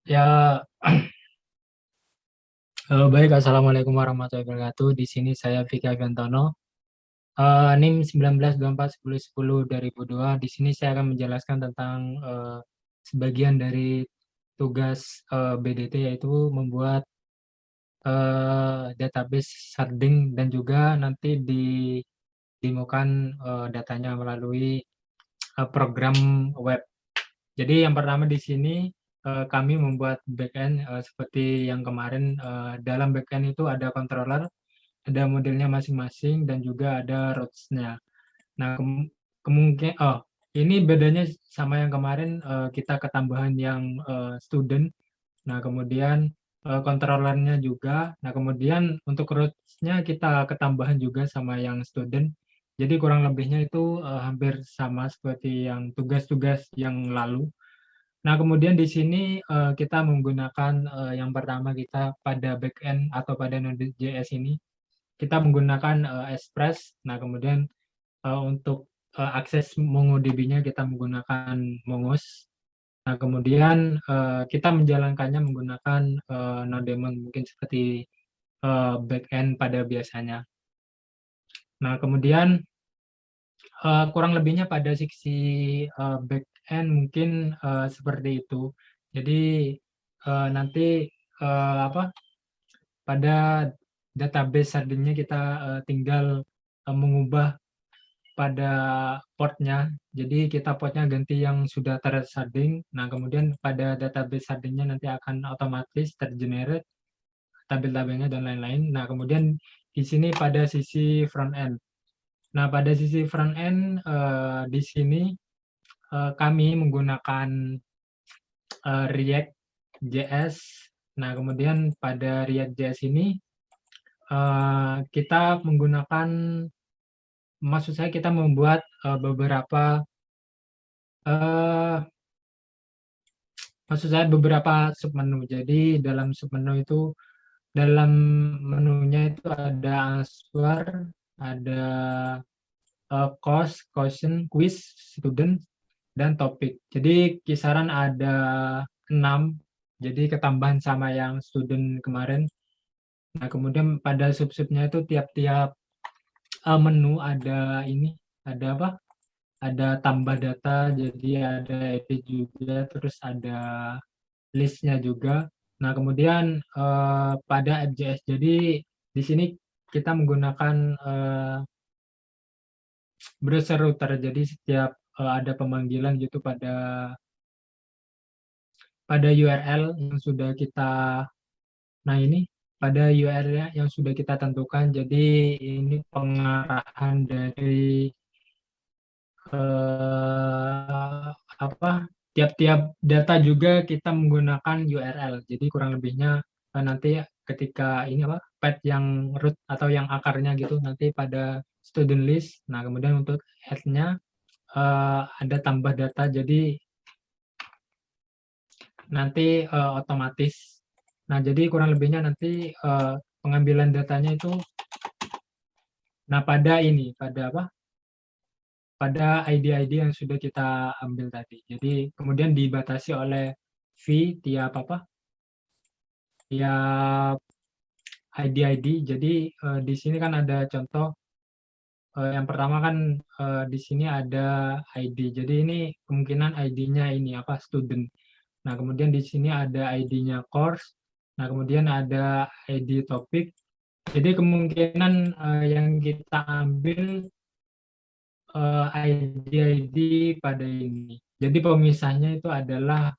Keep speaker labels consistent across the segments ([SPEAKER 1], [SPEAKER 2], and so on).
[SPEAKER 1] Ya, baik. Assalamualaikum warahmatullahi wabarakatuh. Di sini saya Vika Gantono, NIM 19241010-2002. Di sini saya akan menjelaskan tentang sebagian dari tugas BDT, yaitu membuat database sharding dan juga nanti didemokan datanya melalui program web. Jadi yang pertama di sini kami membuat backend seperti yang kemarin. Dalam backend itu ada controller, ada modelnya masing-masing dan juga ada routes-nya. Nah, kemungkinan ini bedanya sama yang kemarin, kita ketambahan yang student. Nah, kemudian controllernya juga. Nah, kemudian untuk routes-nya kita ketambahan juga sama yang student. Jadi kurang lebihnya itu hampir sama seperti yang tugas-tugas yang lalu. Nah, kemudian di sini kita menggunakan yang pertama kita pada backend atau pada Node.js ini kita menggunakan Express. Nah, kemudian untuk akses MongoDB-nya kita menggunakan Mongoose. Nah, kemudian kita menjalankannya menggunakan Node-daemon mungkin seperti backend pada biasanya. Nah, kemudian kurang lebihnya pada sisi backend mungkin seperti itu. Jadi nanti apa pada database sharding-nya kita tinggal mengubah pada portnya. Jadi kita portnya ganti yang sudah tersharding. Nah, kemudian pada database sharding-nya nanti akan otomatis tergenerate tabel-tabelnya dan lain-lain. Nah, kemudian di sini pada sisi front end. Nah, pada sisi front end di sini kami menggunakan React JS. Nah, kemudian pada React JS ini kita menggunakan, maksud saya kita membuat beberapa maksud saya beberapa submenu. Jadi dalam submenu itu, dalam menunya itu ada answer, ada cost, question, quiz, student, dan topik. Jadi kisaran ada 6, jadi ketambahan sama yang student kemarin. Nah, kemudian pada sub-subnya itu tiap-tiap menu ada ini, ada apa? Ada tambah data, jadi ada edit juga, terus ada listnya juga. Nah, kemudian pada FJS, jadi di sini kita menggunakan browser router. Jadi setiap ada pemanggilan gitu pada URL yang sudah kita, nah ini pada URL yang sudah kita tentukan. Jadi ini pengarahan dari apa, tiap-tiap data juga kita menggunakan URL. Jadi kurang lebihnya nanti ketika ini apa, path yang root atau yang akarnya gitu nanti pada student list. Nah, kemudian untuk head-nya ada tambah data, jadi nanti otomatis. Nah, jadi kurang lebihnya nanti pengambilan datanya itu, nah pada ini, pada apa? Pada ID-ID yang sudah kita ambil tadi. Jadi kemudian dibatasi oleh fee tiap apa? Tiap ID-ID. Jadi di sini kan ada contoh. Yang pertama kan di sini ada ID. Jadi ini kemungkinan ID-nya ini apa? Student. Nah, kemudian di sini ada ID-nya course. Nah, kemudian ada ID topik. Jadi kemungkinan yang kita ambil ID-ID pada ini. Jadi pemisahnya itu adalah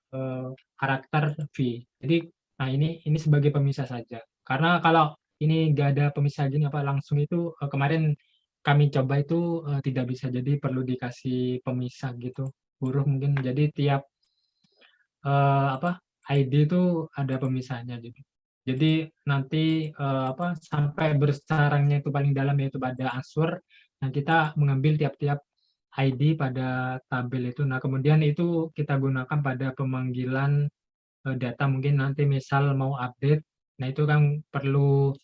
[SPEAKER 1] karakter V. Jadi, nah ini sebagai pemisah saja. Karena kalau ini nggak ada pemisah gini apa langsung itu, kemarin kami coba itu tidak bisa. Jadi perlu dikasih pemisah gitu, huruf mungkin. Jadi tiap apa ID itu ada pemisahnya gitu. Jadi nanti apa sampai bersarangnya itu paling dalam yaitu pada answer. Nah, kita mengambil tiap-tiap ID pada tabel itu. Nah, kemudian itu kita gunakan pada pemanggilan data. Mungkin nanti misal mau update. Nah, itu kan perlu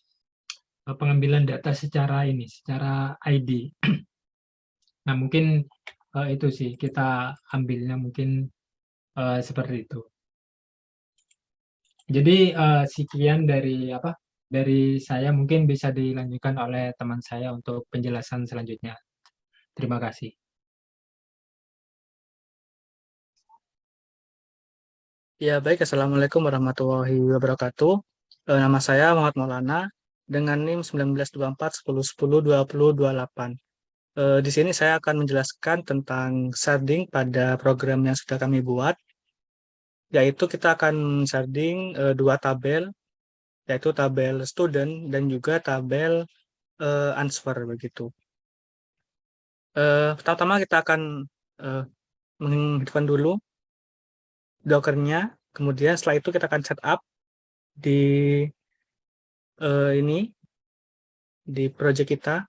[SPEAKER 1] pengambilan data secara ini, secara ID. Nah, mungkin itu sih kita ambilnya mungkin seperti itu. Jadi sekian dari apa? Dari saya, mungkin bisa dilanjutkan oleh teman saya untuk penjelasan selanjutnya. Terima kasih.
[SPEAKER 2] Ya, baik. Assalamualaikum warahmatullahi wabarakatuh. Nama saya Muhammad Maulana dengan NIM 1924 10 10 20 28. Di sini saya akan menjelaskan tentang sharding pada program yang sudah kami buat, yaitu kita akan sharding dua tabel, yaitu tabel student dan juga tabel answer begitu. Pertama-tama kita akan eh, menghidupkan dulu Docker-nya, kemudian setelah itu kita akan setup di ini di project kita.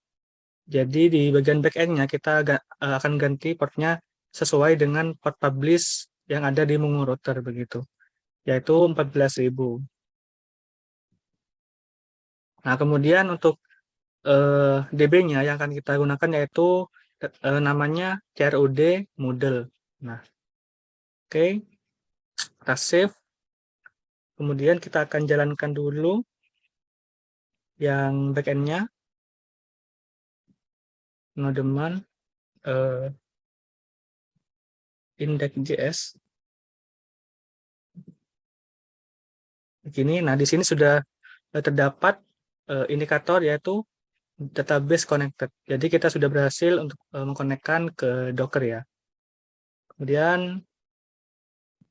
[SPEAKER 2] Jadi di bagian back-end-nya kita akan ganti portnya sesuai dengan port publish yang ada di Mungu Router begitu, yaitu 14.000. Nah, kemudian untuk DB-nya yang akan kita gunakan yaitu namanya CRUD Moodle. Nah, oke, kita save. Kemudian kita akan jalankan dulu yang back-end-nya, nodeman index.js. Begini. Nah, di sini sudah terdapat indikator yaitu database connected. Jadi kita sudah berhasil untuk mengkonekkan ke Docker ya. Kemudian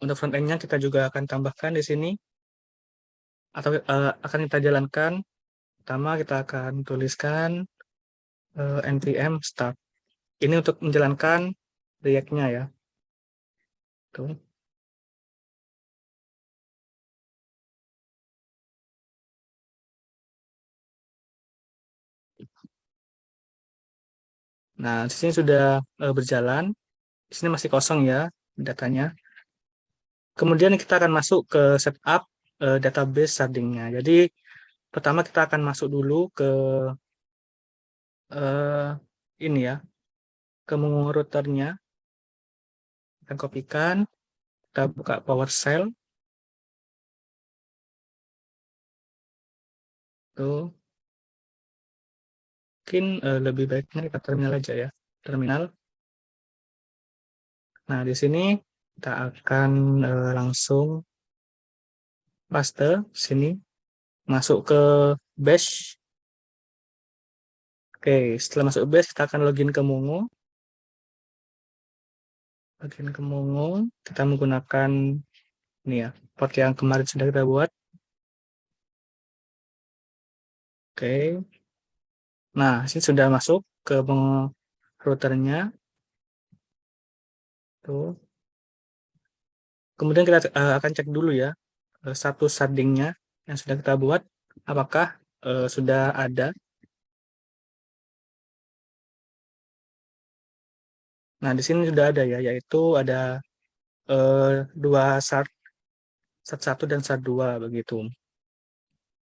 [SPEAKER 2] untuk front end-nya kita juga akan tambahkan di sini atau akan kita jalankan. Pertama kita akan tuliskan npm start. Ini untuk menjalankan React-nya ya. Tuh. Nah, di sini sudah berjalan. Di sini masih kosong ya datanya. Kemudian kita akan masuk ke setup database sharding-nya. Jadi pertama kita akan masuk dulu ke ini ya, ke routernya. Kita kopikan, kita buka PowerShell. Tuh, mungkin lebih baiknya kita terminal aja ya. Terminal. Nah, di sini kita akan langsung paste sini, masuk ke Bash. Oke, setelah masuk Bash kita akan login ke Mungu. Login ke Mungu, kita menggunakan ini ya, port yang kemarin sudah kita buat. Oke. Nah, sini sudah masuk ke routernya. Tuh. Kemudian kita akan cek dulu ya status sharding-nya yang sudah kita buat, apakah sudah ada. Nah, di sini sudah ada ya, yaitu ada dua shard, shard 1 dan shard 2 begitu.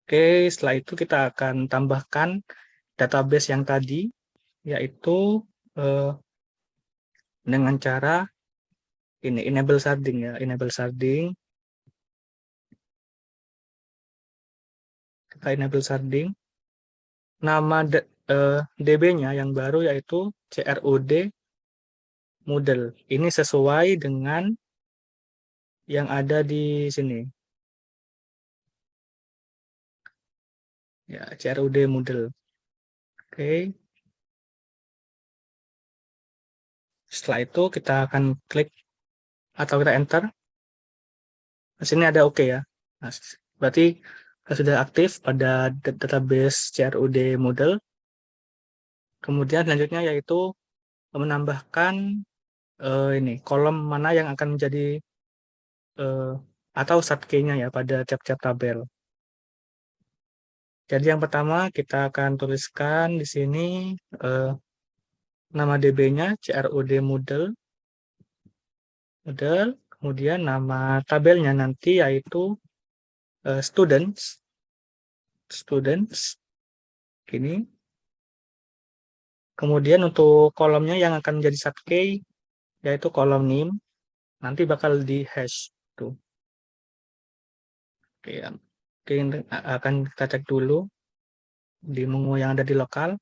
[SPEAKER 2] Oke, setelah itu kita akan tambahkan database yang tadi, yaitu dengan cara ini enable sharding ya, enable sharding. Kita enable sharding. Nama DB-nya yang baru yaitu CRUD Moodle. Ini sesuai dengan yang ada di sini. Ya, CRUD Moodle. Oke. Setelah itu kita akan klik atau kita enter. Di sini ada oke ya. Nah, berarti kita sudah aktif pada database CRUD Moodle. Kemudian selanjutnya yaitu menambahkan ini kolom mana yang akan menjadi atau sub key-nya ya pada tiap-tiap tabel. Jadi yang pertama kita akan tuliskan di sini nama DB-nya CRUD Moodle. Kemudian nama tabelnya nanti yaitu students ini. Kemudian untuk kolomnya yang akan menjadi sub key yaitu kolom name, nanti bakal di hash tuh. Oke, ya. Oke, akan kita cek dulu di menu yang ada di lokal.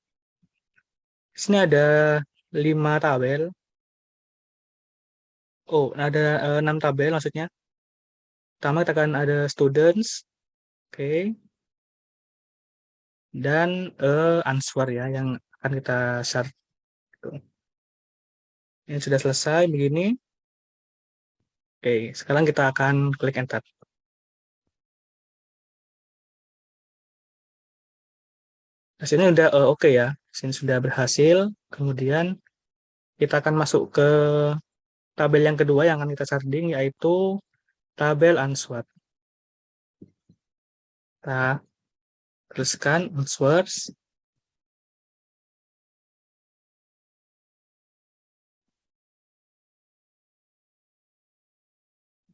[SPEAKER 2] Di sini ada 5 tabel. Oh, ada 6 tabel maksudnya. Pertama kita akan ada students, oke, dan answer ya yang akan kita share. Gitu. Ini sudah selesai begini. Oke, sekarang kita akan klik enter. Nah, sini udah oke ya. Sini sudah berhasil. Kemudian kita akan masuk ke tabel yang kedua yang akan kita sharding yaitu tabel answer. Kita teruskan answers.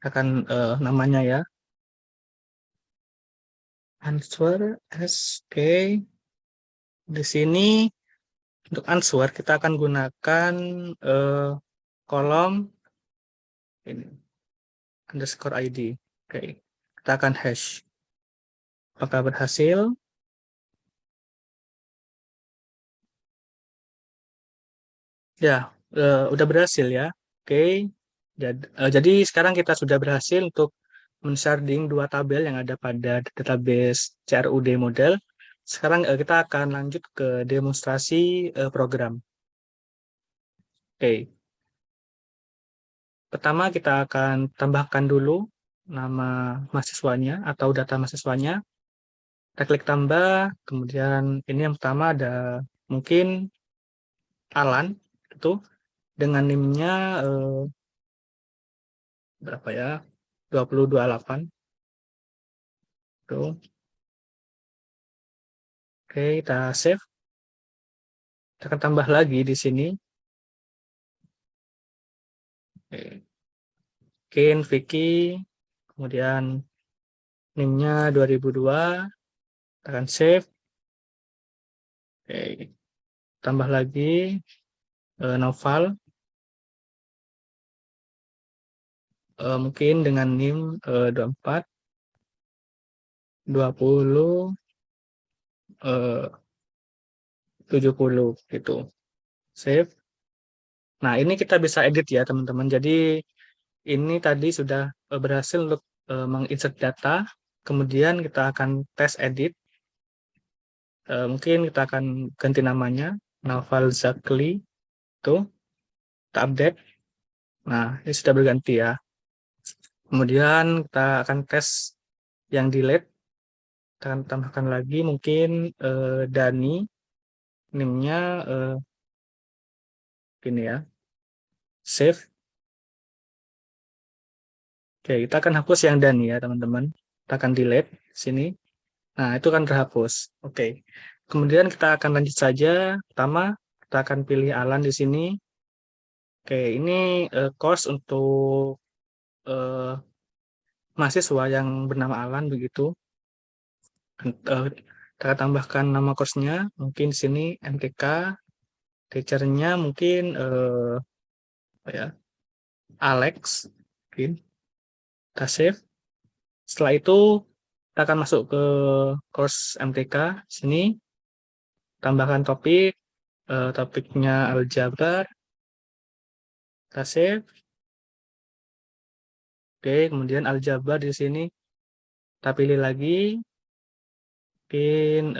[SPEAKER 2] Akan namanya ya. Answer SK. Di sini untuk answer kita akan gunakan kolom ini underscore ID. Oke, kita akan hash. Apakah berhasil? Ya, udah berhasil ya. Oke, jadi sekarang kita sudah berhasil untuk men-sharding dua tabel yang ada pada database CRUD model. Sekarang kita akan lanjut ke demonstrasi program. Oke, pertama kita akan tambahkan dulu nama mahasiswanya atau data mahasiswanya. Kita klik tambah, kemudian ini yang pertama ada mungkin Alan, itu dengan NIM-nya berapa ya? 2028. Tuh. Oke, kita save. Kita akan tambah lagi di sini. Oke. Kin, Vicky, kemudian NIM-nya 2002. Kita akan save. Oke. Tambah lagi Noval. Mungkin dengan NIM 24, 20, 70 gitu. Save. Nah, ini kita bisa edit ya, teman-teman. Jadi ini tadi sudah berhasil untuk menginsert data. Kemudian kita akan tes edit. Mungkin kita akan ganti namanya. Naval Zakli. Tuh, kita update. Nah, ini sudah berganti ya. Kemudian kita akan tes yang delete. Kita akan tambahkan lagi mungkin Dani. NIM-nya gini ya. Save. Oke, kita akan hapus yang Dani ya, teman-teman. Kita akan delete sini. Nah, itu kan terhapus. Oke. Kemudian kita akan lanjut saja. Pertama, kita akan pilih Alan di sini. Oke, ini course untuk eh, mahasiswa yang bernama Alan begitu. Kita tambahkan nama course-nya. Mungkin di sini MTK. Teacher-nya mungkin apa ya? Alex. Mungkin. Kita save. Setelah itu kita akan masuk ke course MTK. Sini tambahkan topik. Topiknya aljabar. Kita save. Oke, kemudian aljabar di sini kita pilih lagi, mungkin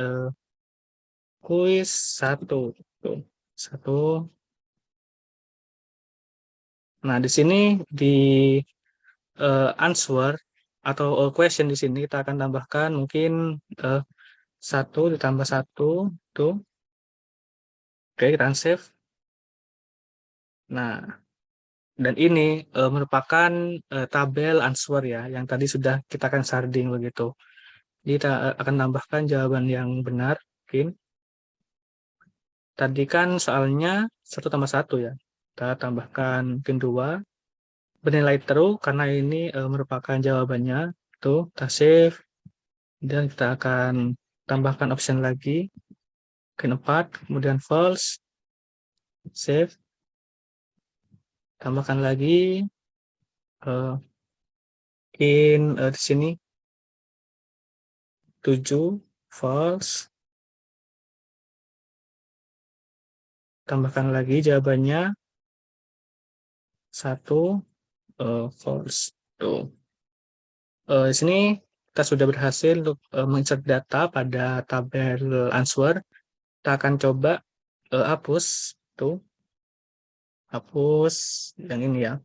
[SPEAKER 2] kuis satu, tuh, satu. Nah, di sini di answer atau question di sini kita akan tambahkan mungkin eh, satu ditambah satu, tuh. Oke, kita akan save. Nah, dan ini merupakan tabel answer ya, yang tadi sudah kita akan sharding begitu. Jadi kita akan tambahkan jawaban yang benar, mungkin. Tadi kan soalnya 1 tambah 1 ya. Kita tambahkan mungkin 2. Bernilai true karena ini merupakan jawabannya. Tuh, kita save. Dan kita akan tambahkan option lagi. Mungkin 4. Kemudian false. Save. Tambahkan lagi. Mungkin di sini. 7 false. Tambahkan lagi jawabannya 1 false. Tuh. Di sini kita sudah berhasil untuk menginsert data pada tabel answer. Kita akan coba hapus tuh, hapus yang ini ya.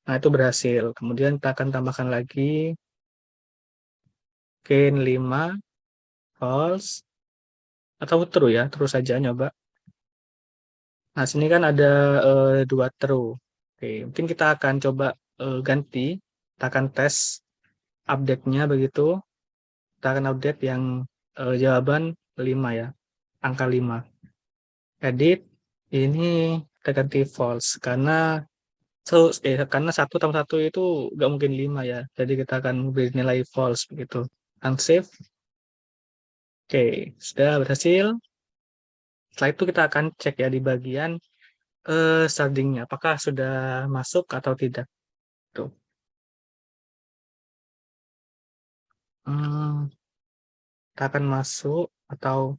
[SPEAKER 2] Nah, itu berhasil. Kemudian kita akan tambahkan lagi gain 5 false atau true ya, terus saja nyoba. Nah, sini kan ada 2 true. Oke, mungkin kita akan coba ganti, kita akan tes update-nya begitu. Kita akan update yang jawaban 5 ya, angka 5. Edit, ini kita ganti false, karena karena 1 tambah 1 itu nggak mungkin 5 ya, jadi kita akan beri nilai false begitu. Unsave. Oke, sudah berhasil. Setelah itu kita akan cek ya di bagian sharding-nya, apakah sudah masuk atau tidak. Tuh. Kita akan masuk atau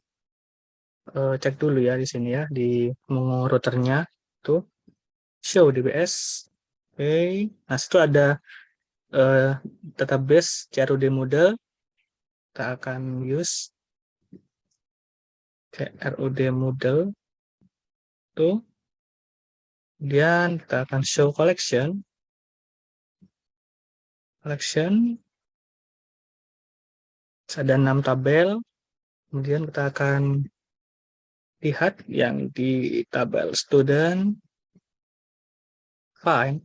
[SPEAKER 2] cek dulu ya di sini ya di routernya tuh show DBS. Oke, nah situ ada database CRUD model. Kita akan use CRUD model tuh. Kemudian kita akan show collection. Ada 6 tabel. Kemudian kita akan lihat yang di tabel student. Fine.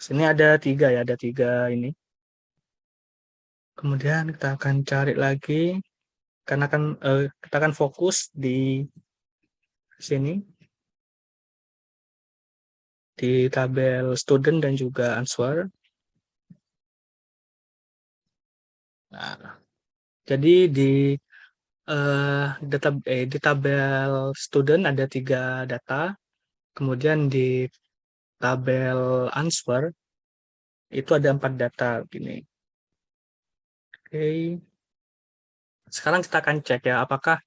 [SPEAKER 2] Sini ada 3 ya, ada 3 ini. Kemudian kita akan cari lagi, karena kita akan fokus di sini, di tabel student dan juga answer. Nah, jadi di di tabel student ada 3 data, kemudian di tabel answer itu ada 4 data begini. Oke, sekarang kita akan cek ya apakah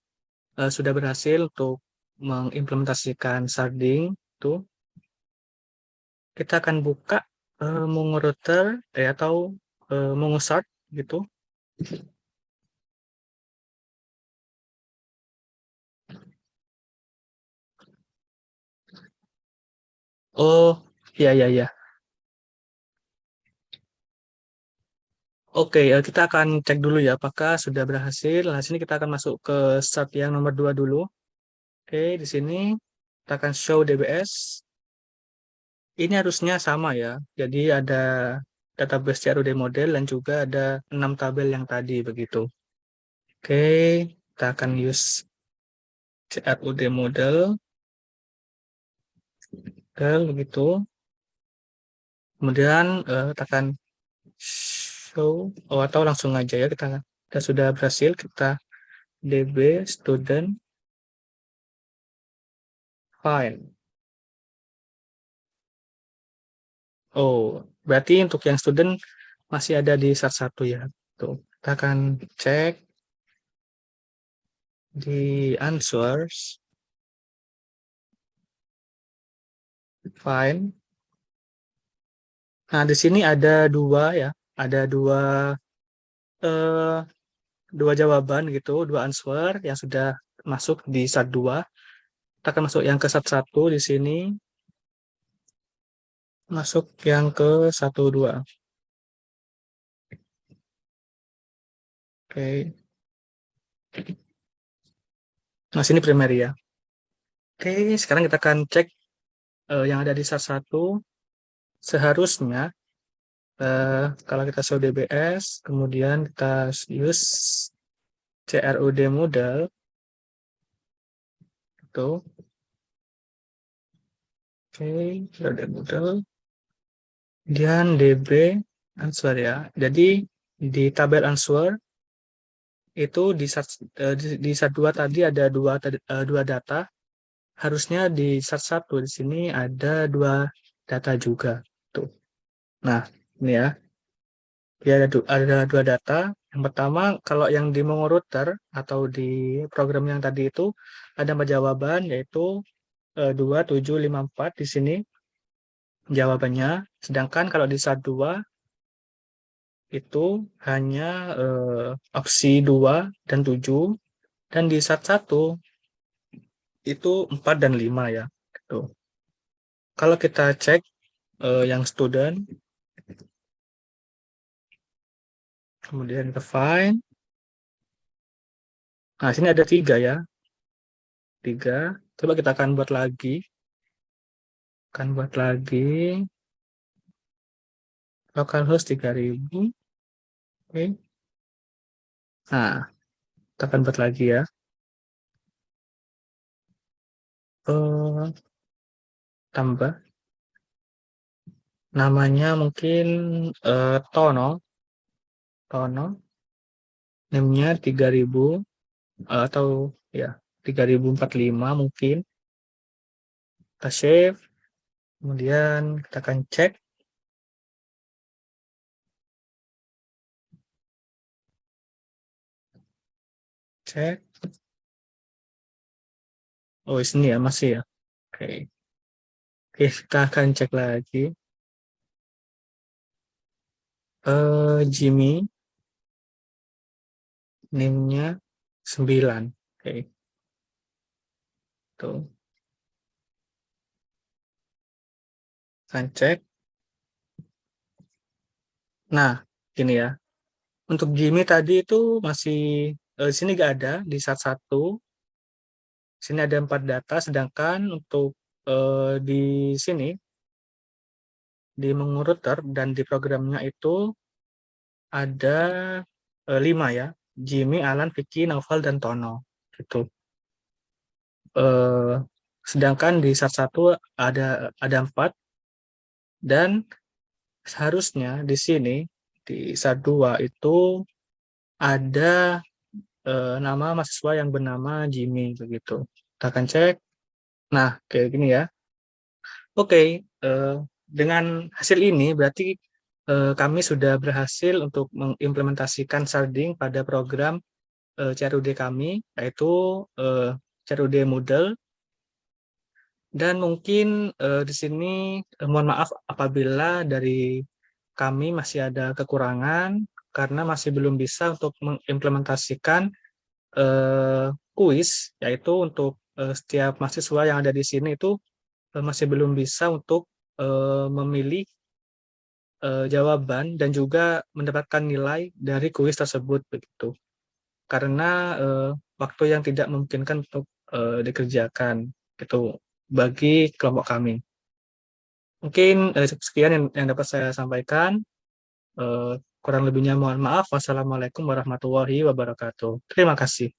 [SPEAKER 2] sudah berhasil untuk mengimplementasikan sharding tuh. Kita akan buka Mongo router atau Mongo shard gitu. Oh, ya ya ya. Oke, kita akan cek dulu ya apakah sudah berhasil. Nah, sini kita akan masuk ke shard yang nomor 2 dulu. Oke, di sini kita akan show DBS. Ini harusnya sama ya. Jadi ada database CRUD model dan juga ada 6 tabel yang tadi begitu. Oke, kita akan use CRUD model begitu. Kemudian kita akan show atau langsung aja ya kita sudah berhasil, kita db student file. Oh, berarti untuk yang student masih ada di shard 1 ya. Tuh, kita akan cek di answers file. Nah, di sini ada 2 ya, ada eh, dua jawaban gitu, 2 answer yang sudah masuk di shard 2. Kita akan masuk yang ke shard 1 di sini, masuk yang ke 1, 2. Oke. Nah, sini primary ya. Oke, sekarang kita akan cek yang ada di shard 1. Seharusnya kalau kita show DBS, kemudian kita use CRUD model itu. Oke, CRUD model. Kemudian DB answer ya. Jadi di tabel answer itu di shard 2 tadi ada 2 data. Harusnya di shard 1 di sini ada 2 data juga tuh. Nah, ini ya. Ya, ada dua data. Yang pertama, kalau yang di Mongo Router atau di program yang tadi itu ada 4 jawaban, yaitu 2754 di sini jawabannya. Sedangkan kalau di SAT2 itu hanya opsi 2 dan 7, dan di SAT1 itu 4 dan 5 ya. Gitu. Kalau kita cek yang student, kemudian ke find. Nah, sini ada 3 ya. 3. Coba kita akan buat lagi. Localhost 3000. Oke. Nah, kita akan buat lagi ya. Tambah. Namanya mungkin Tono. Name-nya 3000 atau ya 3045 mungkin. Kita save. Kemudian kita akan cek. Cek. Oh, sini ya, masih ya. Oke. Oke, kita akan cek lagi. Jimmy. Name-nya 9. Oke. Tuh. Akan cek. Nah, gini ya. Untuk Jimmy tadi itu masih sini nggak ada di SAT1. Sini ada 4 data, sedangkan untuk di sini di menguruter dan di programnya itu ada 5 ya. Jimmy, Alan, Vicky, Naufal, dan Tono. Gitu. Eh, Sedangkan di SAT1 ada 4, dan seharusnya di sini di SAT2 itu ada nama mahasiswa yang bernama Jimmy begitu. Kita akan cek. Nah, kayak gini ya. Oke, dengan hasil ini berarti kami sudah berhasil untuk mengimplementasikan sharding pada program CRUD kami, yaitu CRUD Moodle. Dan mungkin di sini mohon maaf apabila dari kami masih ada kekurangan karena masih belum bisa untuk mengimplementasikan kuis, yaitu untuk setiap mahasiswa yang ada di sini itu masih belum bisa untuk memilih jawaban dan juga mendapatkan nilai dari kuis tersebut begitu. Karena waktu yang tidak memungkinkan untuk dikerjakan gitu bagi kelompok kami. Mungkin sekian yang dapat saya sampaikan. Kurang lebihnya mohon maaf. Wassalamualaikum warahmatullahi wabarakatuh. Terima kasih.